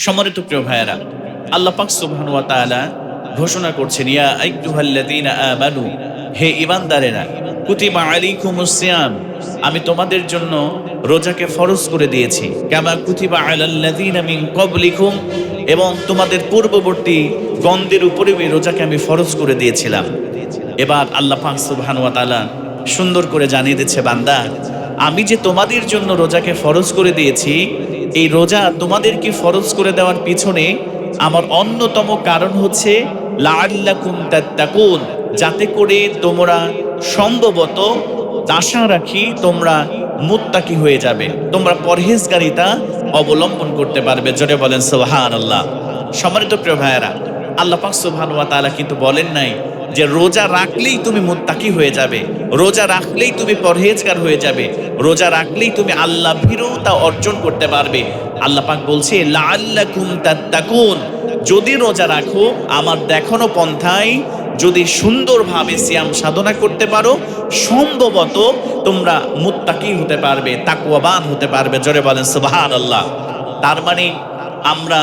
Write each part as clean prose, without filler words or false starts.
সম্মানিত প্রিয় ভাইয়েরা, আল্লাহ পাক সুবহানাহু ওয়া তাআলা ঘোষণা করছেন, ইয়া আইয়ুহাল্লাযীনা আমানু, হে ঈমানদারেরা, কুতিবা আলাইকুমুস সিয়াম, আমি তোমাদের জন্য রোজাকে ফরজ করে দিয়েছি, কামা কুতিবা আলাল্লাযীনা মিন ক্বাবলিকুম, এবং তোমাদের পূর্ববর্তী গণদের উপরে এই রোজাকে আমি ফরজ করে দিয়েছিলাম। এবার আল্লাহ পাক সুবহানাহু ওয়া তাআলা সুন্দর করে জানিয়ে দিচ্ছে, বান্দা, আমি যে তোমাদের জন্য রোজাকে ফরজ করে দিয়েছি, এই রোজা তোমাদেরকে ফরজ করে দেওয়ার পিছনে আমার অন্যতম কারণ হচ্ছে লাআল্লাকুম তাত্তাকুন, যাতে করে তোমরা সম্ভবত আশা রাখি তোমরা মুত্তাকি হয়ে যাবে, তোমরা পরহেজগারিতা অবলম্বন করতে পারবে। জোরে বলেন সুবহানাল্লাহ। সম্মানিত প্রিয় ভাইয়েরা, আল্লাহ পাক সুবহানাহু ওয়া তাআলা কিন্তু বলেন নাই যে রোজা রাখলেই তুমি মুত্তাকি হয়ে যাবে, রোজা রাখলেই তুমি পরহেজগার হয়ে যাবে, রোজা রাখলেই তুমি আল্লাহ ভীরুতা অর্জন করতে পারবে। আল্লাহ পাক বলছে লাআল্লাকুম তাত্তাকুন, যদি রোজা রাখো আমার দেখানো পন্থায় যদি সুন্দরভাবে সিয়াম সাধনা করতে পারো, সম্ভবত তোমরা মুত্তাকি হতে পারবে, তাকওয়াবান হতে পারবে। জোরে বলেন সুবহানাল্লাহ। তার মানে আমরা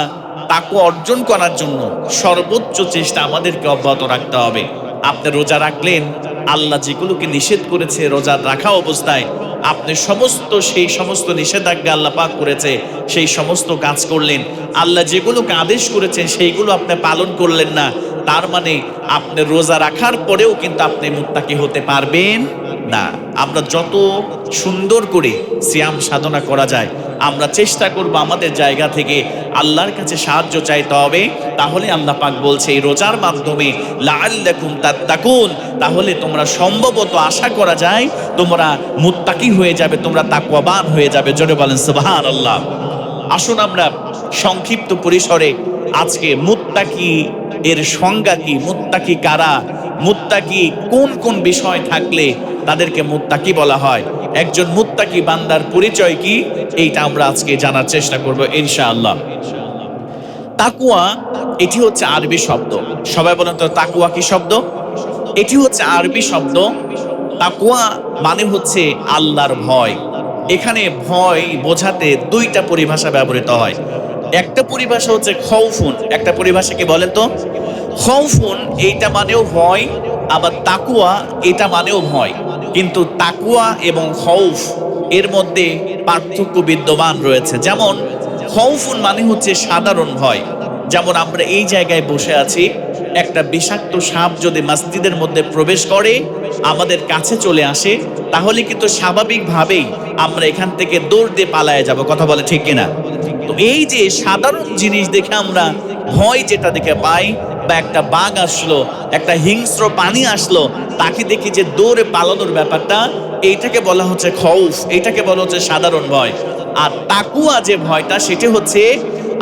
তাকওয়া অর্জন করার জন্য সর্বোচ্চ চেষ্টা আমাদেরকে অব্যাহত রাখতে হবে। আপনি রোজা রাখলেন, আল্লাহ যেগুলোকে নিষেধ করেছে রোজা রাখা অবস্থায় আপনি সেই সমস্ত নিষেধাজ্ঞা আল্লাহ পাক করেছে সেই সমস্ত কাজ করলেন, আল্লাহ যেগুলোকে আদেশ করেছেন সেইগুলো আপনি পালন করলেন না, তার মানে আপনি রোজা রাখার পরেও কিন্তু আপনি মুত্তাকি হতে পারবেন না। আমরা যত সুন্দর করে সিয়াম সাধনা করা যায় আমরা চেষ্টা করব আমাদের জায়গা থেকে আল্লাহর কাছে সাহায্য চাইতে হবে। তাহলে আল্লাহ পাক বলছে এই রোজার মাধ্যমে লাআল্লাকুম তাত্তাকুন, তাহলে তোমরা সম্ভবত আশা করা যায় তোমরা মুত্তাকি হয়ে যাবে, তোমরা তাকওয়াবান হয়ে যাবে। জোরে বলেন সুবহানাল্লাহ। আসুন আমরা সংক্ষিপ্ত পরিসরে আজকে মুত্তাকি এর সংজ্ঞা কি, মুত্তাকি কারা, মুত্তাকি কোন কোন বিষয় থাকলে তাদেরকে মুত্তাকি বলা হয়, একজন মুত্তাকি বান্দার পরিচয় কি, এইটা আমরা আজকে জানার চেষ্টা করব ইনশাআল্লাহ। তাকওয়া এটি হচ্ছে আরবি শব্দ। সবাই বলেন তো তাকওয়া কি শব্দ? এটি হচ্ছে আরবি শব্দ। তাকওয়া মানে হচ্ছে আল্লাহর ভয়। এখানে ভয় বোঝাতে দুইটা পরিভাষা ব্যবহৃত হয়। একটা পরিভাষা হচ্ছে খৌফুন, একটা পরিভাষা কি বলেন তো? খৌফুন এইটা মানেও ভয়, আবার তাকওয়া এটা মানেও ভয়। কিন্তু তাকওয়া এবং খৌফ এর মধ্যে পার্থক্য বিদ্যমান রয়েছে। যেমন খৌফুন মানে হচ্ছে সাধারণ ভয়, যেমন আমরা এই জায়গায় বসে আছি, একটা বিষাক্ত সাপ যদি মসজিদের মধ্যে প্রবেশ করে আমাদের কাছে চলে আসে, তাহলে কিন্তু স্বাভাবিকভাবেই আমরা এখান থেকে দৌড় দিয়ে পালায়ে যাব। কথা বলে ঠিক কিনা? তো এই যে সাধারণ জিনিস দেখে আমরা ভয় যেটা দেখে পাই, বা একটা বাঘ আসলো, একটা হিংস্র প্রাণী আসলো, তাকে দেখি যে দৌড়ে পালানোর ব্যাপারটা, এইটাকে বলা হচ্ছে খৌফ, এইটাকে বলা হচ্ছে সাধারণ ভয়। আর তাকওয়া যে ভয়টা সেটা হচ্ছে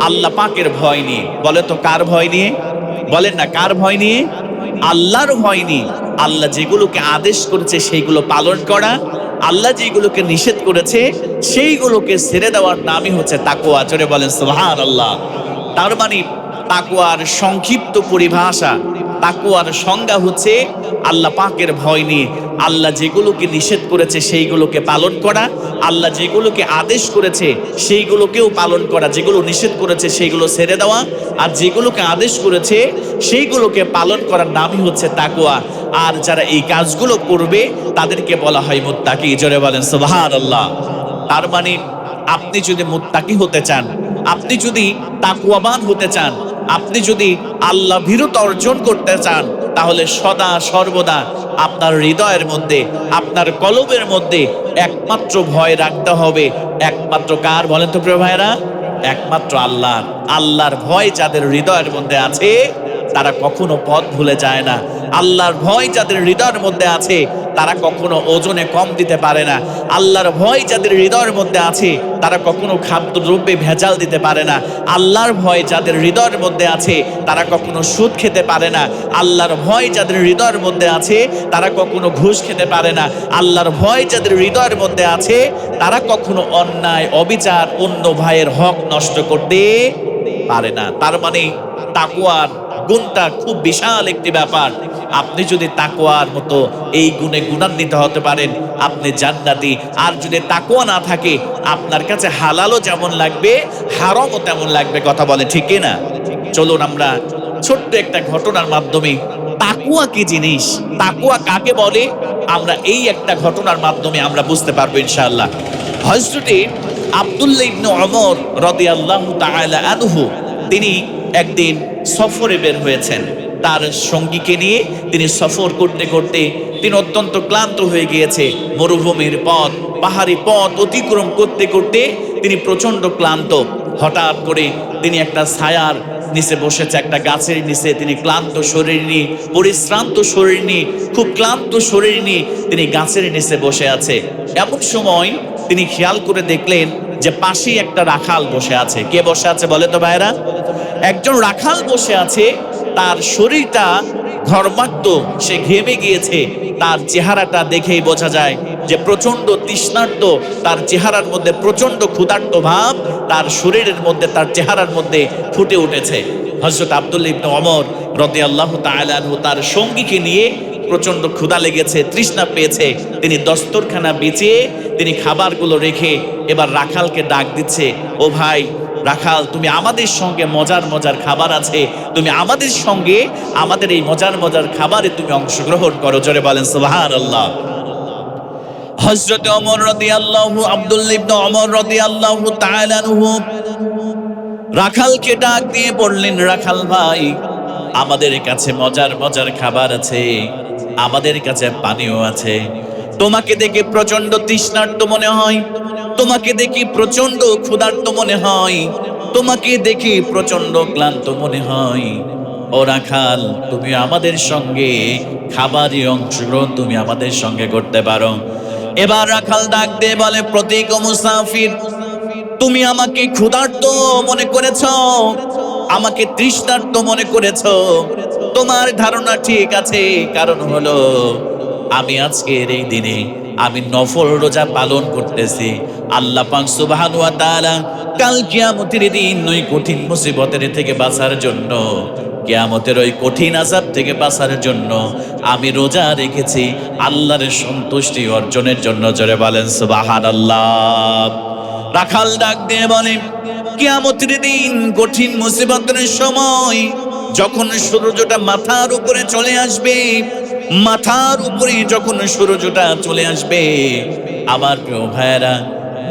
আল্লাহ পাকের ভয় নিয়ে। বলে তো কার ভয় নিয়ে? বলেন না কার ভয় নিয়ে? আল্লাহর ভয় নিয়ে। আল্লাহ যেগুলোকে আদেশ করেছে সেইগুলো পালন করা, আল্লাহ যেগুলোকে নিষেধ করেছে সেইগুলোকে ছেড়ে দেওয়ার নামই হচ্ছে তাকওয়া। জোরে বলেন সুবহানাল্লাহ। তার মানে তাকওয়ার সংক্ষিপ্ত পরিভাষা, তাকওয়ার সংজ্ঞা হচ্ছে আল্লাহ পাকের ভয় নিয়ে আল্লাহ যেগুলোকে নিষেধ করেছে সেইগুলোকে পালন করা, আল্লাহ যেগুলোকে আদেশ করেছে সেইগুলোকেও পালন করা, যেগুলো নিষেধ করেছে সেইগুলো ছেড়ে দেওয়া, আর যেগুলোকে আদেশ করেছে সেইগুলোকে পালন করার নামই হচ্ছে তাকওয়া। আর যারা এই কাজগুলো করবে তাদেরকে বলা হয় মুত্তাকি। জোরে বলেন সুবহানাল্লাহ। তার মানে আপনি যদি মুত্তাকি হতে চান, আপনি যদি তাকওয়াবান হতে চান, আপনি যদি আল্লাহ ভীরুতা অর্জন করতে চান, তাহলে সদা সর্বদা আপনার হৃদয়ের মধ্যে, আপনার কলবের মধ্যে একমাত্র ভয় রাখতে হবে। একমাত্র কার বলেন তো প্রিয় ভাইরা? একমাত্র আল্লাহ। আল্লাহর ভয় যাদের হৃদয়ের মধ্যে আছে তারা কখনো পথ ভুলে যায় না। আল্লাহর ভয় যাদের হৃদয়ের মধ্যে আছে তারা কখনো ওজনে কম দিতে পারে না। আল্লাহর ভয় যাদের হৃদয়ের মধ্যে আছে তারা কখনো খাদ্যদ্রব্যে ভেজাল দিতে পারে না। আল্লাহর ভয় যাদের হৃদয়ের মধ্যে আছে তারা কখনো সুদ খেতে পারে না। আল্লাহর ভয় যাদের হৃদয়ের মধ্যে আছে তারা কখনো ঘুষ খেতে পারে না। আল্লাহর ভয় যাদের হৃদয়ের মধ্যে আছে তারা কখনো অন্যায় অবিচার অন্য ভাইয়ের হক নষ্ট করতে পারে না। তার মানে তাকওয়ার গুণটা খুব বিশাল একটি ব্যাপার। আপনি যদি তাকওয়ার মতো এই গুণে গুণান্বিত হতে পারেন, আপনি জান্নাতি। আর যদি তাকওয়া না থাকে, আপনার কাছে হালালও যেমন লাগবে, হারামও তেমন লাগবে। কথা বলে ঠিক কিনা? চলুন আমরা ছোট্ট একটা ঘটনার মাধ্যমে তাকওয়া কি জিনিস, তাকওয়া কাকে বলে, আমরা এই একটা ঘটনার মাধ্যমে আমরা বুঝতে পারবো ইনশাআল্লাহ। হযরতে আব্দুল্লাহ ইবনে ওমর রাদিয়াল্লাহু তাআলা আনহু তিনি একদিন সফরে বের হয়েছেন। তার সঙ্গীকে নিয়ে তিনি সফর করতে করতে তিনি অত্যন্ত ক্লান্ত হয়ে গিয়েছে। মরুভূমির পথ, পাহাড়ি পথ অতিক্রম করতে করতে তিনি প্রচন্ড ক্লান্ত। হঠাৎ করে তিনি একটা ছায়ার নিচে বসেছে, একটা গাছের নিচে। তিনি ক্লান্ত শরীর নিয়ে, পরিশ্রান্ত শরীর নিয়ে, খুব ক্লান্ত শরীর নিয়ে তিনি গাছের নিচে বসে আছে। এমন সময় তিনি খেয়াল করে দেখলেন যে পাশেই একটা রাখাল বসে আছে। কে বসে আছে বলে তো ভাইরা? একজন রাখাল বসে আছে। তার শরীরটা ঘর্মাক্ত, সে ঘেমে গিয়েছে। তার চেহারাটা দেখেই বোঝা যায় যে প্রচন্ড তৃষ্ণার্ত। তার চেহারার মধ্যে প্রচন্ড ক্ষুধার্ত ভাব তার শরীরের মধ্যে, তার চেহারার মধ্যে ফুটে উঠেছে। হযরত আব্দুল্লাহ ইবনে ওমর রাদিয়াল্লাহু তাআলা আনহু তার সঙ্গীকে নিয়ে, প্রচন্ড ক্ষুধা লেগেছে, তৃষ্ণা পেয়েছে, তিনি দস্তরখানা বিছিয়ে তিনি খাবারগুলো রেখে এবার রাখালকে ডাক দিচ্ছে, ও ভাই রাখাল, তুমি আমাদের সঙ্গে মজার মজার খাবার আছে, তুমি আমাদের সঙ্গে আমাদের এই মজার মজার খাবারে তুমি অংশগ্রহণ করো। জোরে বলেন সুবহানাল্লাহ। হযরত ওমর রাদিয়াল্লাহু, আব্দুল্লাহ ইবনে ওমর রাদিয়াল্লাহু তাআলা আনহু রাখালকে ডাক দিয়ে বললেন, রাখাল ভাই, আমাদের কাছে মজার মজার খাবার আছে, আমাদের কাছে পানিও আছে। তোমাকে দেখে প্রচন্ড তৃষ্ণার্ত মনে হয়, তোমাকে দেখি প্রচন্ড ক্ষুধার্ত মনে হয়, তোমাকে দেখি প্রচন্ড ক্লান্ত মনে হয়। ও রাখাল, তুমি আমাদের সঙ্গে খাবারই অংশগ্রহণ তুমি আমাদের সঙ্গে করতে পারো। এবার রাখাল ডাক দিয়ে বলে, প্রতীক ও মুসাফির, তুমি আমাকে ক্ষুধার্ত মনে করেছ, আমাকে তৃষ্ণার্ত মনে করেছ। তোমার ধারণা ঠিক আছে, কারণ হলো আমি আজকের এই দিনে আমি নফল রোজা পালন করতেছি। আল্লাহ পাক সুবহানাহু ওয়া তাআলা কাল কিয়ামতের দিন ওই কঠিন মুসিবতের থেকে বাঁচার জন্য, কিয়ামতের ওই কঠিন আযাব থেকে বাঁচার জন্য আমি রোজা রেখেছি আল্লাহর সন্তুষ্টি অর্জনের জন্য। জোরে বলেন সুবহানাল্লাহ। রাখাল ডাক দিয়ে বলে, কিয়ামতের দিন কঠিন মুসিবতের সময় যখন সূর্যটা মাথার উপরে চলে আসবে, মাথার উপরে যখন সূর্যটা চলে আসবে, আমার প্রিয় ভাইয়েরা,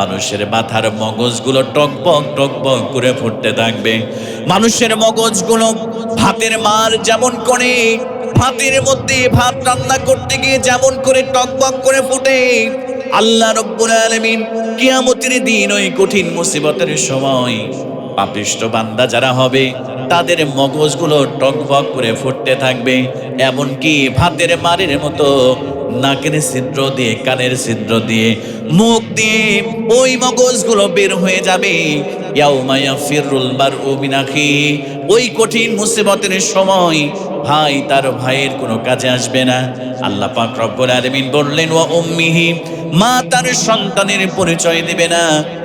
মানুষের মাথার মগজগুলো টকবক টকবক করে ফুটতে থাকবে। মানুষের মগজগুলো ভাতের মার যেমন করে, ভাতের মধ্যে ভাত রান্না করতে গিয়ে যেমন করে টকবক করে ফুটে, আল্লাহ রাব্বুল আলামিন কিয়ামতের দিন ওই কঠিন মুসিবতের সময় পাপিষ্ঠ বান্দা যারা হবে তাদের মগজগুলো টকবক করে ফুটতে থাকবে। এমনকি ভাতের মারের মতো নাকের ছিদ্র দিয়ে, কানের ছিদ্র দিয়ে, মুখ দিয়ে ওই মগজগুলো বের হয়ে যাবে। ইয়াউমা ইয়াফিরুল মারউ মিন আখিহি, ওই কঠিন মুসিবতের সময় ভাই তার ভাইয়ের কোনো কাজে আসবে না। আল্লাহ পাক রব্বুল আলামিন বললেন, ওয়া উম্মিহি, মা তার সন্তানের পরিচয় দিবে না,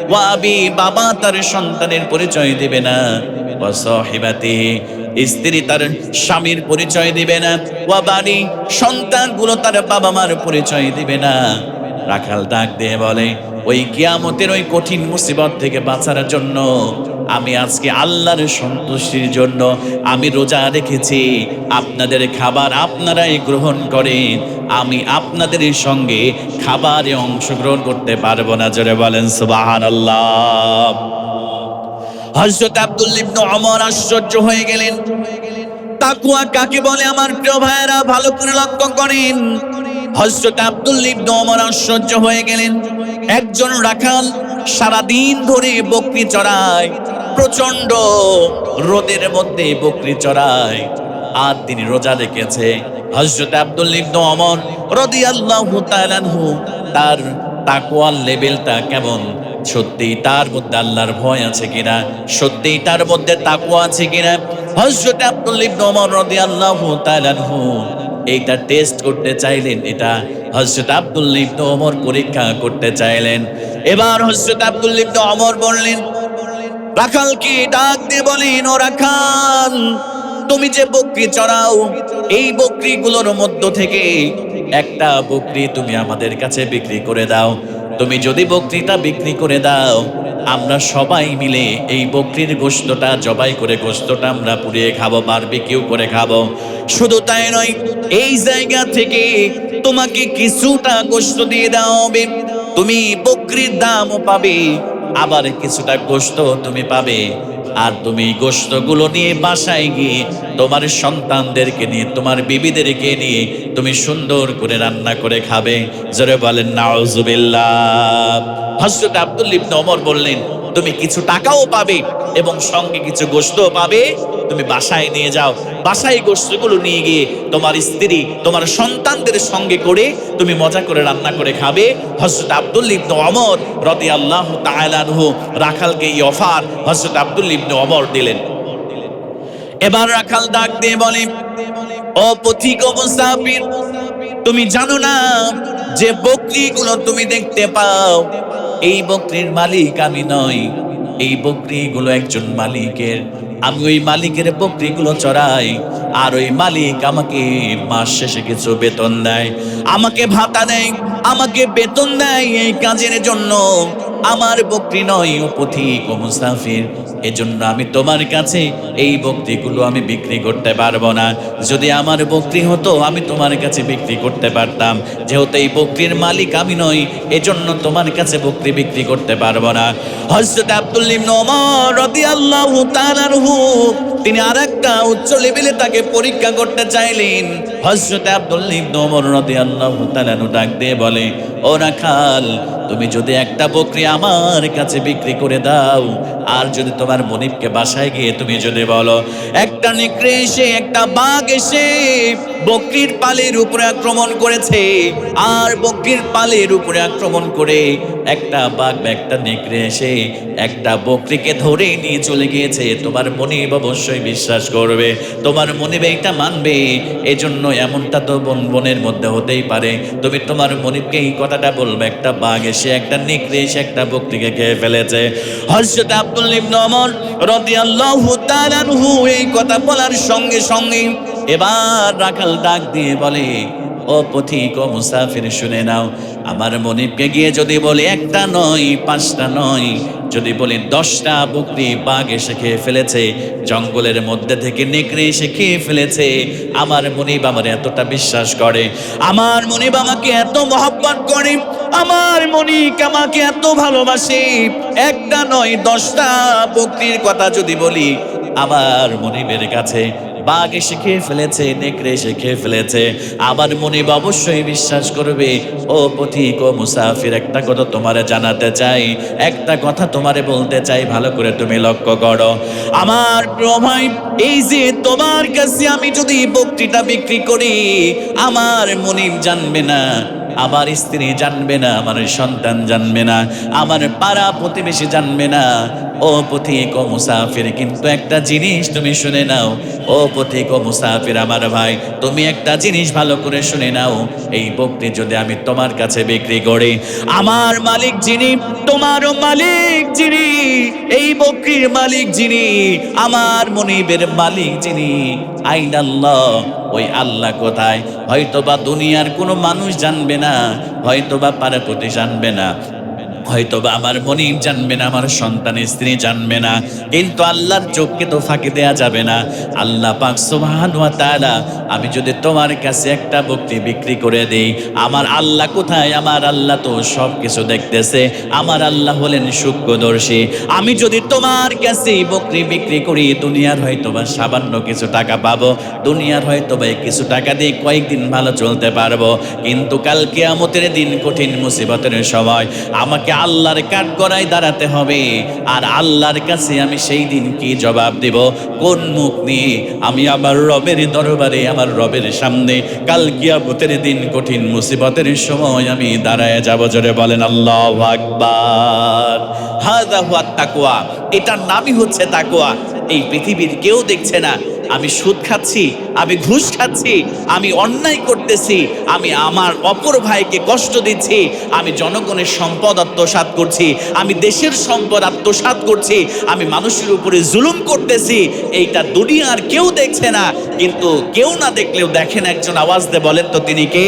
ওয়া আবি, বাবা তার সন্তানের পরিচয় দিবে না, ওয়া সাহিবাতিহি, স্ত্রী তার স্বামীর পরিচয় দিবে না, ওয়া বানি, সন্তানগুলো তার বাবা মার পরিচয় দিবে না। রাখাল ডাক দিয়ে বলে, ওই কিয়ামতের ওই কঠিন মুসিবত থেকে বাঁচার জন্য আমি আজকে আল্লাহর সন্তুষ্টির জন্য আমি রোজা রেখেছি। আপনাদের খাবার আপনারাই গ্রহণ করেন, আমি আপনাদের সঙ্গে খাবারে অংশগ্রহণ করতে পারবো না। জোরে বলেন সুবহানাল্লাহ। হযরত আব্দুল্লাহ ইবনে ওমর আশ্চর্য হয়ে গেলেন। তাকওয়া কাকে বলে আমার প্রিয় ভাইয়েরা, ভালো করে লক্ষ্য করেন। হযরত আব্দুল্লাহ ইবনে ওমর আশ্চর্য হয়ে গেলেন। একজন রাখাল সারাদিন ধরে বকরি চড়ায়, প্রচন্ড রোদের মধ্যে বকরি চড়ায়, আর তিনি রোজা রেখেছে। হযরত আব্দুল্লাহ ইবনে ওমর রাদিয়াল্লাহু তাআলা আনহু তার তাকওয়ার লেভেলটা কেমন, সত্যি তার মধ্যে আল্লাহর ভয় আছে কিনা, সত্যি তার মধ্যে তাকওয়া আছে কিনা, হযরত আব্দুল্লাহ ইবনে ওমর রাদিয়াল্লাহু তাআলা আনহু এইটা টেস্ট করতে চাইলেন। এটা হযরত আব্দুল্লাহ ইবনে ওমর পরীক্ষা করতে চাইলেন। এবার হযরত আব্দুল্লাহ ইবনে ওমর বললেন, রাখালকে ডাক দিয়ে বলেন, ও রাখাল, তুমি যে বকরি চড়াও, এই বকরিগুলোর মধ্য থেকে একটা বকরি তুমি আমাদের কাছে বিক্রি করে দাও। তুমি যদি বকরিটা বিক্রি করে দাও, আমরা সবাই মিলে এই বকরির গোশতটা জবাই করে গোশতটা আমরা পুড়িয়ে খাবো, বারবিকিউ করে খাবো। শুধু তাই নয়, এই জায়গা থেকে তোমাকে কিছুটা গোশত দিয়ে দেওয়া হবে, তুমি বকরির দামও পাবে, আবার কিছুটা গোশত তুমি পাবে। আর তুমি গোশতগুলো নিয়ে বাসায় গিয়ে তোমার সন্তানদেরকে নিয়ে, তোমার বিবিদেরকে নিয়ে তুমি সুন্দর করে রান্না করে খাবে। জোরে বলেন নাউজুবিল্লাহ। হযরত আব্দুল্লাহ ইবনে ওমর বললেন, তুমি কিছু টাকাও পাবে এবং সঙ্গে কিছু গোশতও পাবে, তুমি বাসায় নিয়ে যাও। বাসায় গোশতগুলো নিয়ে গিয়ে তোমার স্ত্রী, তোমার সন্তানদের সঙ্গে করে তুমি মজা করে রান্না করে খাবে। হযরত আব্দুল্লাহ ইবনে ওমর রাদিয়াল্লাহু তাআলা আনহু রাখালকে এই অফার হযরত আব্দুল্লাহ ইবনে ওমর দিলেন। এবার রাখাল ডাক দিয়ে বলে, ও পথিক ও মুসাফির, তুমি জানো না যে বকরিগুলো তুমি দেখতে পাও, এই বকরির মালিক আমি নই, এই বকরিগুলো একজন মালিকের। আমি ওই মালিকের বকরিগুলো চড়াই, আর ওই মালিক আমাকে মাস শেষে কিছু বেতন দেয়, আমাকে ভাতা দেয়, আমাকে বেতন দেয় এই কাজের জন্য। আমার বকরি নয় ও পথিক ও মুসাফির, এজন্য আমি তোমার কাছে এই বকরিগুলো আমি বিক্রি করতে পারবো না। যদি আমার বকরি হতো আমি তোমার কাছে বিক্রি করতে পারতাম, যেহেতু এই বকরির মালিক আমি নই, এজন্য তোমার কাছে বকরি বিক্রি করতে পারবো না। হযরত আব্দুল্লাহ ইবনে ওমর রাদিয়াল্লাহু তাআলা আনহু তিনি আরেকটা উচ্চ লেভেলে তাকে পরীক্ষা করতে চাইলেন। হযরত আব্দুল্লাহ ইবনে ওমর রাদিয়াল্লাহু তাআলা আনহু ডাক দিয়ে বলে, ও রাখাল, তুমি যদি একটা বকরি আমার কাছে বিক্রি করে দাও, আর যদি তোমার মনিবকে বাসায় গিয়ে তুমি যদি বলো, একটা নেকড়ে এসে, একটা বাঘ এসে বকরির পালের উপরে আক্রমণ করেছে, আর বকরির পালের উপরে আক্রমণ করে একটা বাঘ বা একটা নেকড়ে এসে একটা বকরিকে ধরে নিয়ে চলে গিয়েছে, তোমার মনিব অবশ্যই বিশ্বাস করবে, তোমার মনিব এটা মানবে। এজন্য এমনটা তো বোনের মধ্যে হতেই পারে, তুমি তোমার মনিবকে এই কথাটা বলবে, একটা বাঘ এসে, একটা নেকড়ে এসে একটা বকরিকে খেয়ে ফেলেছে। হযরত আব্দুল্লাহ ইবনে ওমর রাদিয়াল্লাহু তাআলা আনহু এই কথা বলার সঙ্গে সঙ্গে এবার রাখাল ডাক দিয়ে বলে, ও পথিক ও মুসাফির, শুনে নাও, আমার মনিবকে গিয়ে যদি বলি একটা নয়, পাঁচটা নয়, যদি বলি 10টা বকরি বাঘ এসে খেয়ে ফেলেছে, জঙ্গলের মধ্যে থেকে নেকড়ে এসে খেয়ে ফেলেছে, আমার মনিব আমার এতটা বিশ্বাস করে, আমার মনিব আমাকে এত মহব্বত করে, আমার মনিব আমাকে এত ভালোবাসে, একটা নয় 10টা বকরির কথা যদি বলি, আমার মনিবের কাছে বাঘ এসে খেয়ে ফেলেছে, নেকড়ে এসে খেয়ে ফেলেছে, আমার মনিব অবশ্যই বিশ্বাস করবে। ও পথিক ও মুসাফির, একটা কথা তোমারে জানাতে চাই, একটা কথা তোমারে বলতে চাই, ভালো করে তুমি লক্ষ্য করো। আমার প্রিয় ভাই, এই যে তোমার কাছে আমি যদি বকরিটা বিক্রি করি, আমার মনিব জানবে না, আমার স্ত্রী জানবে না, আমার সন্তান জানবে না, আমার পাড়া প্রতিবেশী জানবে না। ও পথিক ও মুসাফির, কিন্তু একটা জিনিস তুমি শুনে নাও, ও পথিক ও মুসাফির আমার ভাই, তুমি একটা জিনিস ভালো করে শুনে নাও, এই বকরি যদি আমি তোমার কাছে বিক্রি করি, আমার মালিক যিনি, তোমারও মালিক যিনি, এই বকরির মালিক যিনি, আমার মনিবের মালিক যিনি, আইনাল্লাহ, ওই আল্লাহ কোথায়? হয়তোবা দুনিয়ার কোনো মানুষ জানবে না, হয়তোবা পাড়াপতি জানবে না, হয়তোবা আমার মনিব জানবে না, আমার সন্তান স্ত্রী জানবে না, কিন্তু আল্লাহর চোখকে তো ফাঁকি দেয়া যাবে না। আল্লাহ পাক সুবহানাহু ওয়া তাআলা, আমি যদি তোমার কাছে একটা বকরি বিক্রি করে দেই, আমার আল্লাহ কোথায়? আমার আল্লাহ তো সব কিছু দেখতেছে, আমার আল্লাহ হলেন সূক্ষ্মদর্শী। আমি যদি তোমার কাছে বকরি বিক্রি করি, দুনিয়ার হয়তোবা সামান্য কিছু টাকা পাবো, দুনিয়ার হয়তোবা কিছু টাকা দিয়ে কয়েকদিন ভালো চলতে পারবো, কিন্তু কাল কিয়ামতের দিন, কঠিন মুসিবতের সময় আমাকে আল্লাহর কাঠগড়ায় দাঁড়াতে হবে, আর আল্লাহর কাছে আমি সেই দিন কি জবাব দেব? কোন মুখ নিয়ে আমি আমার রবের দরবারে, আমার রবের সামনে কাল কিয়ামতের দিন, কঠিন মুসিবতের সময় আমি দাঁড়ায় যাব? জোরে বলেন আল্লাহু আকবার। হাযা হুয়া তাকওয়া, এটার নামই হচ্ছে তাকওয়া। এই পৃথিবীর কেউ দেখছে না, আমি সুদ খাচ্ছি, আমি ঘুষ খাচ্ছি, আমি অন্যায় করতেছি, আমি আমার অপর ভাইকে কষ্ট দিচ্ছি, আমি জনগণের সম্পদ আত্মসাৎ করছি, আমি দেশের সম্পদ আত্মসাৎ করছি, আমি মানুষের উপরে জুলুম করতেছি, এইটা দুনিয়ার কেউ দেখছে না। কিন্তু কেউ না দেখলেও দেখেন একজন, আওয়াজ দিয়ে বলেন তো তিনি কে?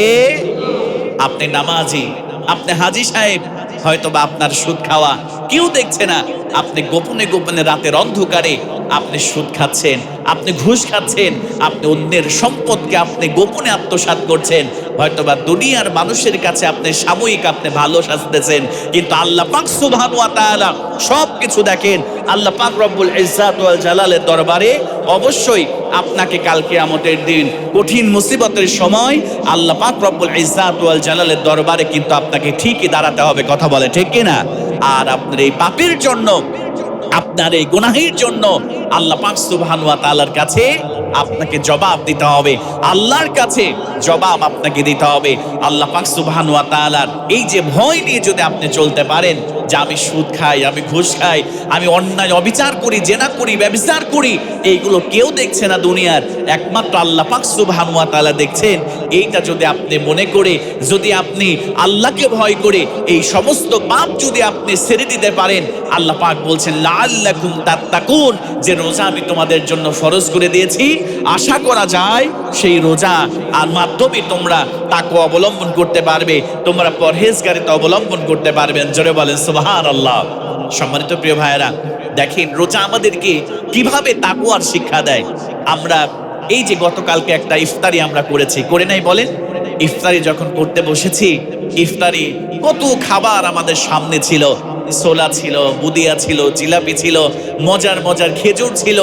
আপনি নামাজি, আপনি হাজি সাহেব, হয়তো বা আপনার সুদ খাওয়া কেউ দেখছে না। আপনি গোপনে গোপনে রাতের অন্ধকারে আপনি সুদ খাচ্ছেন, আপনি ঘুষ খাচ্ছেন, আপনি অন্যের সম্পদকে আপনি গোপনে আত্মসাৎ করছেন। হয়তোবা দুনিয়ার মানুষের কাছে আপনি সাময়িক আপনি ভালো সাজতেছেন, কিন্তু আল্লাহ পাক সুবহানাহু ওয়া তাআলা সব কিছু দেখেন। আল্লাহ পাক রব্বুল ইজ্জাত ওয়াল জালালের দরবারে অবশ্যই আপনাকে কাল কিয়ামতের দিন কঠিন মুসিবতের সময় আল্লাহ পাক রব্বুল ইজ্জাত ওয়াল জালালের দরবারে কিন্তু আপনাকে ঠিকই দাঁড়াতে হবে। কথা বলে ঠিক কিনা? আর আপনার এই পাপের জন্য, আপনার এই গুনাহের জন্য আল্লাহ পাক সুবহানাহু ওয়া তাআলার কাছে আপনাকে জবাব দিতে হবে। আল্লাহর কাছে জবাব আপনাকে দিতে হবে। আল্লাহ পাক সুবহানাহু ওয়া তাআলার এই যে ভয় নিয়ে যদি আপনি চলতে পারেন যে আমি সুদ খাই, আমি ঘুষ খাই, আমি অন্যায় অবিচার করি, জেনা করি, ব্যভিচার করি, এইগুলো কেউ দেখছে না দুনিয়ার, একমাত্র আল্লাহ পাক সুবহানাহু ওয়া তাআলা দেখছেন। এইটা যদি আপনি মনে করে, যদি আপনি আল্লাহকে ভয় করে এই সমস্ত পাপ যদি আপনি ছেড়ে দিতে পারেন, আল্লাহ পাক বলছেন লাআল্লাকুম তাত্তাকুন, যে রোজা আমি তোমাদের জন্য ফরজ করে দিয়েছি, আশা করা যায় সেই রোজা আর মাধ্যমে তোমরা তাকওয়া অবলম্বন করতে পারবে, তোমরা পরহেজগারিতা অবলম্বন করতে পারবেন। জোরে বলেন সুবহানাল্লাহ। সম্মানিত প্রিয় ভাইয়েরা, দেখেন রোজা আমাদেরকে কিভাবে তাকওয়ার শিক্ষা দেয়। আমরা এই যে গতকালকে একটা ইফতারি আমরা করেছি, করে নাই বলেন? ইফতারি যখন করতে বসেছি, ইফতারি কত খাবার আমাদের সামনে ছিল, ছোলা ছিল, বুদিয়া ছিল, জিলাপি ছিল, মজার মজার খেজুর ছিল,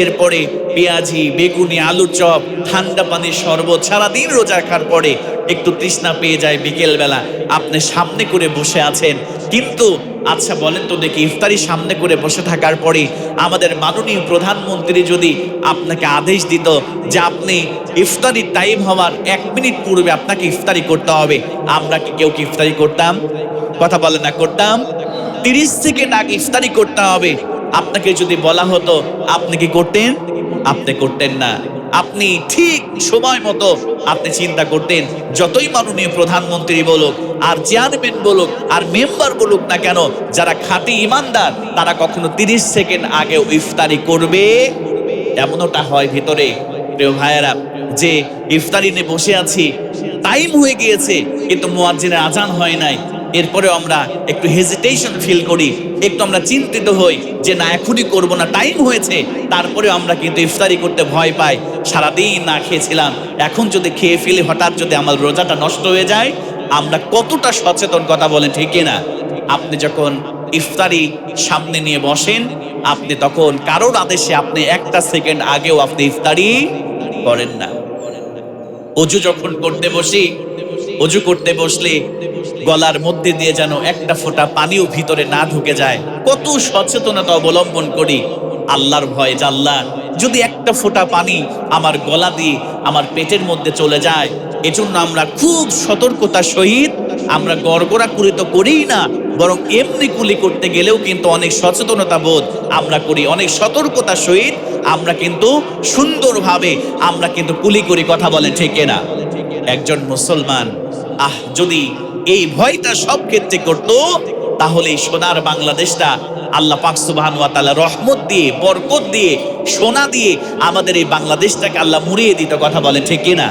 এরপরে পেঁয়াজি, বেগুনি, আলুর চপ, ঠান্ডা পানির শরবত। সারাদিন রোজা রাখার পরে একটু তৃষ্ণা পেয়ে যায় বিকেলবেলা, আপনি সামনে করে বসে আছেন। কিন্তু আচ্ছা বলেন তো দেখি, ইফতারি সামনে করে বসে থাকার পরে আমাদের মাননীয় প্রধানমন্ত্রী যদি আপনাকে আদেশ দিত যে আপনি ইফতারির টাইম হওয়ার 1 মিনিট পূর্বে আপনাকে ইফতারি করতে হবে, আমরা কি কেউ কি ইফতারি করতাম? কথা বলে না, করতাম? 30 সেকেন্ড আগে ইফতারি করতে হবে আপনাকে যদি বলা হতো, আপনি কি করতেন? আপনি করতেন না। আপনি ঠিক সময় মতো আপনি চিন্তা করতেন, যতই মাননীয় প্রধানমন্ত্রী বলুক, আর চেয়ারম্যান বলুক, আর মেম্বার বলুক না কেন, যারা খাঁটি ইমানদার তারা কখনো 30 সেকেন্ড আগেও ইফতারি করবে, এমনটা হয় ভিতরে। প্রিয় ভাইয়েরা, যে ইফতারি নিয়ে বসে আছি, টাইম হয়ে গিয়েছে কিন্তু মুয়াজ্জিনের আজান হয় নাই, এরপরেও আমরা একটু হেজিটেশন ফিল করি, একটু আমরা চিন্তিত হই যে না এখনই করব না, টাইম হয়েছে। তারপরেও আমরা কিন্তু ইফতারি করতে ভয় পাই। সারাদিন না খেয়েছিলাম, এখন যদি খেয়ে ফেলি, হঠাৎ যদি আমার রোজাটা নষ্ট হয়ে যায়, আমরা কতটা সচেতন, কথা বলেন ঠিক কিনা? আপনি যখন ইফতারি সামনে নিয়ে বসেন, আপনি তখন কারোর আদেশে আপনি 1 সেকেন্ড আগেও আপনি ইফতারি করেন না। অজু যখন করতে বসি, অজু করতে বসলে গলার মধ্যে দিয়ে যেন একটা ফোঁটা পানিও ভিতরে না ঢুকে যায়, কত সচেতনতা অবলম্বন করি। আল্লাহর ভয়, যে আল্লাহ যদি একটা ফোঁটা পানি আমার গলা দিয়ে আমার পেটের মধ্যে চলে যায়, এজন্য আমরা খুব সতর্কতার সহিত, আমরা গড়গড়া কুলি তো করিই না, বরং এমনি কুলি করতে গেলেও কিন্তু অনেক সচেতনতা বোধ আমরা করি, অনেক সতর্কতার সহিত আমরা কিন্তু সুন্দরভাবে আমরা কিন্তু কুলি করি। কথা বলেন ঠিক না? একজন মুসলমান যদি এই ভয়টা সব ক্ষেত্রে করত, তাহলে এই সোনার বাংলাদেশটা আল্লাহ পাক সুবহানাহু ওয়া তাআলা রহমত দিয়ে, বরকত দিয়ে, সোনা দিয়ে আমাদের এই বাংলাদেশটাকে আল্লাহ মুড়িয়ে দিত। কথা বলে ঠিক কিনা?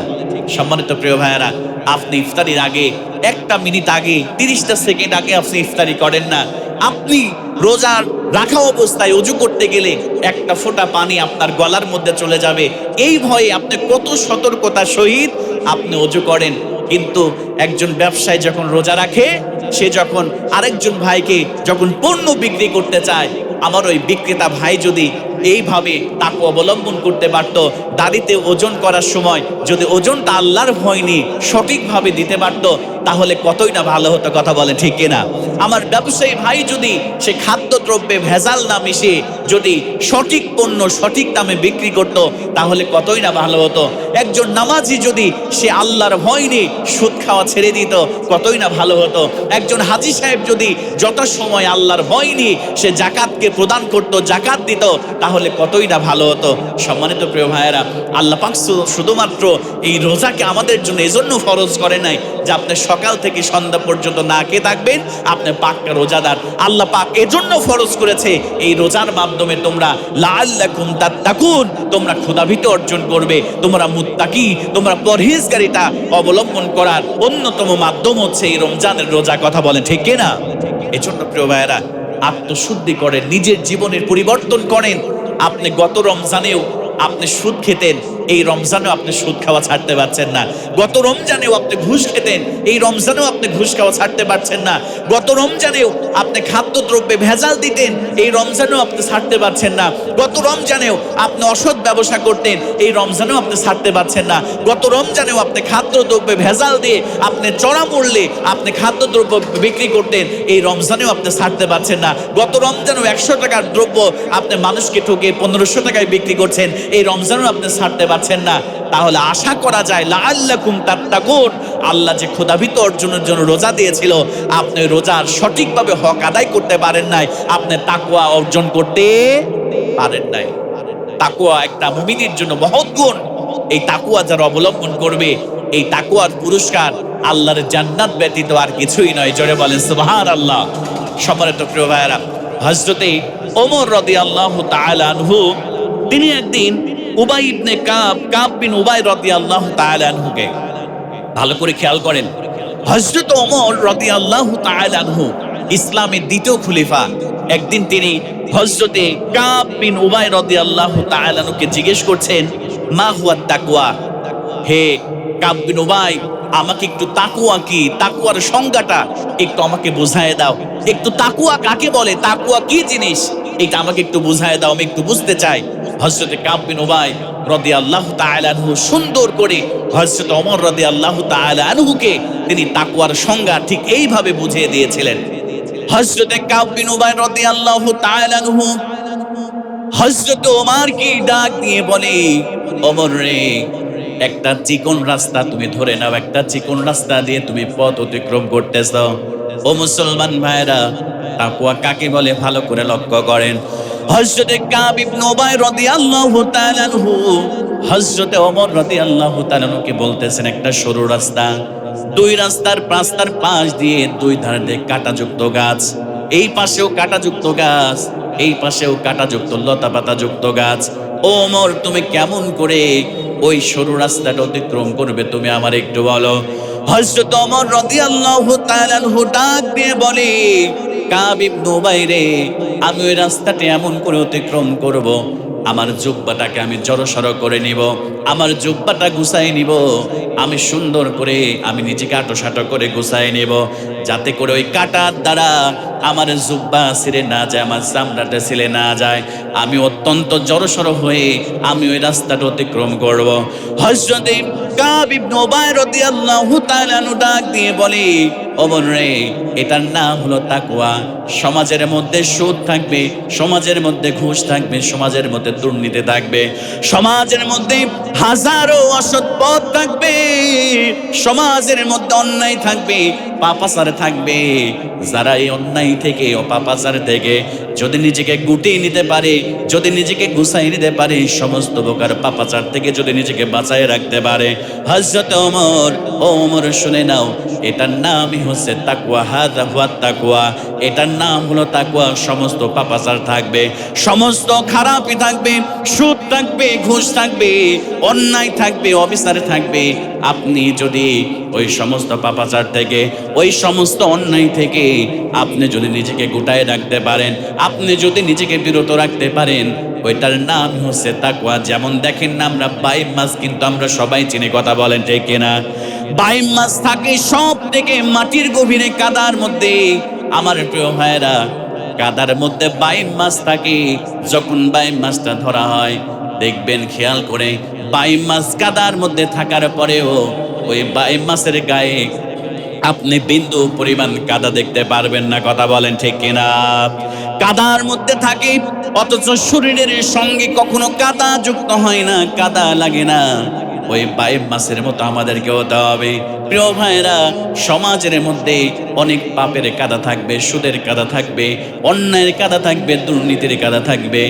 সম্মানিত প্রিয় ভাইয়েরা, আপনি ইফতারির আগে 1 মিনিট আগে, 30 সেকেন্ড আগে আপনি ইফতারি করেন না। আপনি রোজার রাখা অবস্থায় অজু করতে গেলে একটা ফোঁটা পানি আপনার গলার মধ্যে চলে যাবে, এই ভয়ে আপনি কত সতর্কতার সহিত আপনি অজু করেন। কিন্তু একজন ব্যবসায়ী যখন রোজা রাখে, সে যখন আরেকজন ভাইকে যখন পণ্য বিক্রি করতে চায়, আমার ওই বিক্রেতা ভাই যদি এইভাবে তাকে অবলম্বন করতে পারতো, দাড়িতে ওজন করার সময় যদি ওজনটা আল্লাহর ভয় নিয়ে সঠিকভাবে দিতে পারতো, তাহলে কতই না ভালো হতো। কথা বলে ঠিক কিনা? আমার ব্যবসায়ী ভাই যদি সে খাদ্যদ্রব্যে ভেজাল না মিশিয়ে যদি সঠিক পণ্য সঠিক দামে বিক্রি করত, তাহলে কতই না ভালো হতো। একজন নামাজি যদি সে আল্লাহর ভয় নিয়ে সুদ খাওয়া ছেড়ে দিত, কতই না ভালো হতো। একজন হাজী সাহেব যদি যত সময় আল্লাহর ভয় নিয়ে সে জাকাতকে প্রদান করত, জাকাত দিত, তাহলে হলে কতই না ভালো হতো। সম্মানিত প্রিয় ভাইয়েরা, আল্লাহ পাক শুধুমাত্র এই রোজাকে আমাদের জন্য এজন্য ফরজ করে নাই যে আপনি সকাল থেকে সন্ধ্যা পর্যন্ত না খেয়ে থাকবেন, আপনি পাক্কা রোজাদার। আল্লাহ পাক এজন্য ফরজ করেছে এই রোজার মাধ্যমে তোমরা লাআল্লাকুম তাত্তাকুন, তোমরা ক্ষুধাভীতি অর্জন করবে, তোমরা মুত্তাকি, তোমরা পরহেজগারিতা অবলম্বন করার অন্যতম মাধ্যম হচ্ছে এই রমজানের রোজা। কথা বলেন ঠিক কিনা? এজন্য প্রিয় ভাইয়েরা, আত্মশুদ্ধি করেন, নিজের জীবনের পরিবর্তন করেন। আপনি গত রমজানেও আপনি সুদ খেতেন, এই রমজানেও আপনি সুদ খাওয়া ছাড়তে পারছেন না। গত রমজানেও আপনি ঘুষ খেতেন, এই রমজানেও আপনি ঘুষ খাওয়া ছাড়তে পারছেন না। গত রমজানেও আপনি খাদ্যদ্রব্যে ভেজাল দিতেন, এই রমজানেও আপনি ছাড়তে পারছেন না। গত রমজানেও আপনি অসৎ ব্যবসা করতেন, এই রমজানেও আপনি ছাড়তে পারছেন না। গত রমজানেও আপনি খাদ্যদ্রব্যে ভেজাল দিয়ে আপনি চড়া মূল্যে আপনি খাদ্যদ্রব্য বিক্রি করতেন, এই রমজানেও আপনি ছাড়তে পারছেন না। গত রমজানেও 100 টাকার দ্রব্য আপনি মানুষকে ঠকে 1500 টাকায় বিক্রি করছেন, এই রমজানেও আপনি ছাড়তে পারছেন না। তাহলে আশা করা যায় লাআল্লাকুম তাত্তাকুন, আল্লাহ যে ক্ষুধাভীতি অর্জনের জন্য রোজা দিয়েছিল, আপনি রোজার সঠিকভাবে হক আদায় করতে পারেন নাই, আপনি তাকওয়া অর্জন করতে পারেন নাই। তাকওয়া একটা মুমিনের জন্য মহৎ গুণ। এই তাকওয়া যারা অবলম্বন করবে, এই তাকওয়ার পুরস্কার আল্লাহর জান্নাত ব্যতীত আর কিছুই নয়। জোরে বলেন সুবহানাল্লাহ। সম্মানিত প্রিয় ভাইয়েরা, হযরতে ওমর রাদিয়াল্লাহু তাআলা আনহু তিনি একদিন উবাই ইবনে কাব বিন উবাই রাদিয়াল্লাহু তাআলা আনহুকে, ভালো করে খেয়াল করেন, হযরত ওমর রাদিয়াল্লাহু তাআলা আনহু ইসলামের দ্বিতীয় খলিফা। একদিন তিনি হযরতে কাব বিন উবাই রাদিয়াল্লাহু তাআলা আনহুকে জিজ্ঞেস করছেন, মা হুয়া তাকওয়া, হে কাব বিন উবাই, আমাকে একটু তাকওয়া কি, তাকওয়ার সংজ্ঞাটা একটু আমাকে বুঝায় দাও। একটু তাকওয়া কাকে বলে, তাকওয়া কি জিনিস, এটা আমাকে একটু বুঝায় দাও, আমি একটু বুঝতে চাই। হযরতে কাব বিন উবাই রাদিয়াল্লাহু তাআলা আনহু সুন্দর করে হযরত ওমর রাদিয়াল্লাহু তাআলা আনহুকে তিনি তাকওয়ার সংজ্ঞা ঠিক এইভাবে বুঝিয়ে দিয়েছিলেন। হযরতে কাব বিন উবাই রাদিয়াল্লাহু তাআলা আনহু হযরত ওমরকে ডাক দিয়ে বলে, ওমর রে, একটা চিকন রাস্তা তুমি ধরে নাও, একটা চিকন রাস্তা দিয়ে তুমি পথ অতিক্রম করতেছ। ও মুসলমান ভাইরা, তাকওয়া কাকে বলে ভালো করে লক্ষ্য করেন। হযরতে কাব ইবনে উবাই রাদিয়াল্লাহু তাআলা আনহু হযরতে ওমর রাদিয়াল্লাহু তাআলা আনহুকে বলতেছেন, একটা সরু রাস্তা, দুই রাস্তার পাশ দিয়ে দুই ধারে দিয়ে কাঁটাযুক্ত গাছ, এই পাশেও কাঁটাযুক্ত গাছ, এই পাশেও কাঁটাযুক্ত লতা পাতাযুক্ত গাছ। ও ওমর, তুমি কেমন করে ওই সরু রাস্তাটা অতিক্রম করবে, তুমি আমার একটু বলো। হযরত ওমর রাদিয়াল্লাহু তাআলা আনহু ডাক দিয়ে বলে, কাব ইবনে উবাই রে, আমি ওই রাস্তাটা এমন করে অতিক্রম করব, আমার জুব্বাটাকে আমি জড়সড় করে নিব, আমার জুব্বাটা গুছাই নিব, আমি সুন্দর করে আমি নিজেকে আটোসাটো করে গুছাই নিব, যাতে করে ওই কাটার দ্বারা আমার জুব্বা ছিঁড়ে না যায়, আমার চামড়াটা ছিলে না যায়। আমি অত্যন্ত জড়সড় হয়ে আমি ওই রাস্তাটা অতিক্রম করব। হযরত কাব ইবনে উবাই রাদিয়াল্লাহু তাআলা আনহু ডাক দিয়ে বলে, ওমর রে, এটার নাম হলো তাকওয়া। সমাজের মধ্যে সুদ থাকবে, সমাজের মধ্যে ঘুষ থাকবে, সমাজের মধ্যে দুর্নীতি থাকবে, সমাজের মধ্যে হাজারো অসৎ পথ থাকবে, সমাজের মধ্যে অন্যায় থাকবে, পাপাচার থাকবে। যারা এই অন্যায় থেকে ও পাপাচার থেকে যদি নিজেকে গুটিয়ে নিতে পারে, যদি নিজেকে গুছাই নিতে পারে, সমস্ত প্রকার পাপাচার থেকে যদি নিজেকে বাঁচায় রাখতে পারে, হযরত ওমর, ও ওমর শুনে নাও, এটার নামই হচ্ছে তাকওয়া। হাযা হুয়া তাকওয়া, এটার নাম হলো তাকওয়া। সমস্ত পাপাচার থাকবে, সমস্ত খারাপই থাকবে, সুদ থাকবে, ঘুষ থাকবে, অন্যায় থাকবে, অবিচার থাকবে। আপনি যদি ওই সমস্ত পাপাচার থেকে, ওই সমস্ত অন্যায় থেকে আপনি যদি নিজেকে গুটায় রাখতে পারেন, আপনি যদি নিজেকে বিরত রাখতে পারেন, ওইটার নাম হচ্ছে তাকওয়া। যেমন দেখেন না, আমরা বাইম মাছ কিন্তু আমরা সবাই চিনি, কথা বলেন ঠিক কিনা? বাইম মাছ থাকে সব থেকে মাটির গভীরে কাদার মধ্যে। আমার প্রিয় ভাইরা, কাদার মধ্যে বাইম মাছ থাকে। যখন বাইম মাছটা ধরা হয়, দেখবেন খেয়াল করে, বাইম মাছ কাদার মধ্যে থাকার পরেও ওই বাইম মাছের গায়ে আপনি বিন্দু পরিমাণ কাদা দেখতে পারবেন না, কথা বলেন ঠিক কিনা? কাদার মধ্যে থাকে, অথচ শরীরের সঙ্গে কখনো কাদা যুক্ত হয় না, কাদা লাগে না। ওই বাইম মাসের মতো আমাদেরকে হতে হবে। প্রিয় ভাইরা, সমাজের মধ্যে অনেক পাপের কাদা থাকবে, সুদের কাদা থাকবে, অন্যায়ের কাদা থাকবে, দুর্নীতির কাদা থাকবে।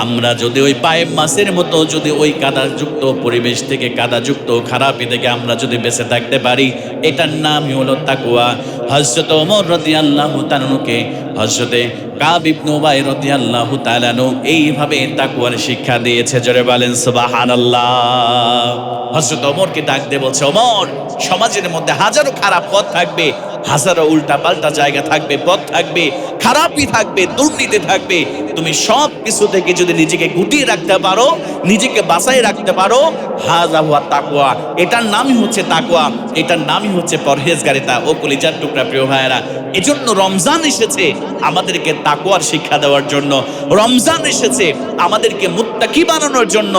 আমরা যদি ওই বাইম মাসের মতো যদি ওই কাদাযুক্ত পরিবেশ থেকে, কাদাযুক্ত খারাপি থেকে আমরা যদি বেঁচে থাকতে পারি, এটার নামই হলো তাকওয়া। হযরত ওমর রাদিয়াল্লাহু তাআলাকে হযরতে কাব ইবনে উবাই রাদিয়াল্লাহু তাআলা এইভাবে তাকওয়ার শিক্ষা দিয়েছে। জোরে বলেন সুবহানাল্লাহ। হযরত ওমরকে ডাক দিয়ে বলছে, ওমর, সমাজের মধ্যে হাজারো খারাপ পথ থাকবে, হাজারো উল্টা পাল্টা জায়গা থাকবে, পথ থাকবে, খারাপই থাকবে, দুর্নীতি থাকবে। তুমি সব কিছু থেকে যদি নিজেকে গুটিয়ে রাখতে পারো, নিজেকে বাঁচাই রাখতে পারো, হাযা হুয়া তাকওয়া, এটার নামই হচ্ছে তাকওয়া, এটার নামই হচ্ছে পরহেজগারিতা। ও কলিজার টুকরা প্রিয় ভাইয়েরা, এজন্য রমজান এসেছে আমাদেরকে তাকওয়ার শিক্ষা দেওয়ার জন্য। রমজান এসেছে আমাদেরকে মুত্তাকি বানানোর জন্য।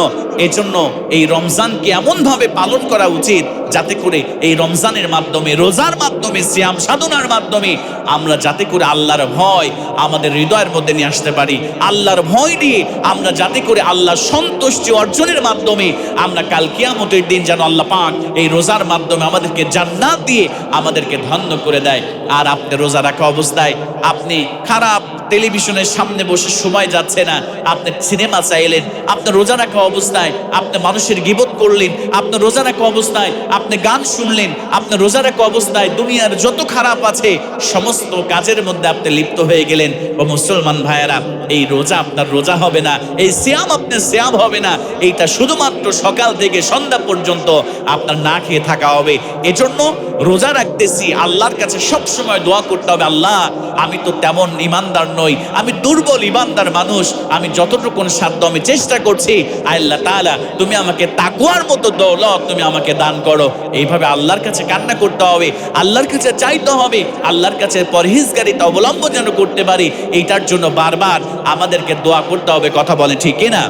এজন্য এই রমজানকে এমনভাবে পালন করা উচিত যাতে করে এই রমজানের মাধ্যমে, রোজার মাধ্যমে, সিয়াম সাধনার মাধ্যমে আমরা যাতে করে আল্লাহর ভয় আমাদের হৃদয়ের মধ্যে নিয়ে আসতে পারি। আল্লাহর ভয় নিয়ে আমরা যাতে করে আল্লাহর সন্তুষ্টি অর্জনের মাধ্যমে আমরা কাল কিয়ামতের দিন যেন আল্লাহ পাক এই রোজার মাধ্যমে আমাদেরকে জান্নাত দিয়ে আমাদেরকে ধন্য করে দেয়। আর আপনি রোজা রাখা অবস্থায় আপনি খারাপ টেলিভিশনের সামনে বসে সময় যাচ্ছে না, আপনি সিনেমা চাইলেন, আপনি রোজা রাখা অবস্থায় আপনি মানুষের গীবত করলেন, আপনি রোজা রাখা অবস্থায় আপনি গান শুনলেন, আপনি রোজা রাখা অবস্থায় দুনিয়ার যত খারাপ আছে সমস্ত কাজের মধ্যে আপনি লিপ্ত হয়ে গেলেন। ও মুসলমান ভাইয়েরা, এই রোজা আপনার রোজা হবে না, এই সিয়াম আপনার সিয়াম হবে না। এইটা শুধুমাত্র সকাল থেকে সন্ধ্যা পর্যন্ত আপনার না খেয়ে থাকা হবে। এজন্য রোজা রাখতেছি, আল্লাহর কাছে সবসময় দোয়া করতে হবে, আল্লাহ, আমি তো তেমন ইমানদার নই, আমি দুর্বল ইমানদার মানুষ, আমি যতটুকু সাধ্য আমি চেষ্টা করছি, আল্লাহ তাআলা তুমি আমাকে তাকওয়ার মতো দৌলত তুমি আমাকে দান করো। এইভাবে আল্লাহর কাছে কান্না করতে হবে, আল্লাহর কাছে চাইতে হবে, আল্লাহর কাছে পরহেজগারিতা অবলম্বন যেন করতে পারি। এইটার জন্য বারবার আমাদেরকে দোয়া করতে হবে। কথা বলে ঠিক কিনা?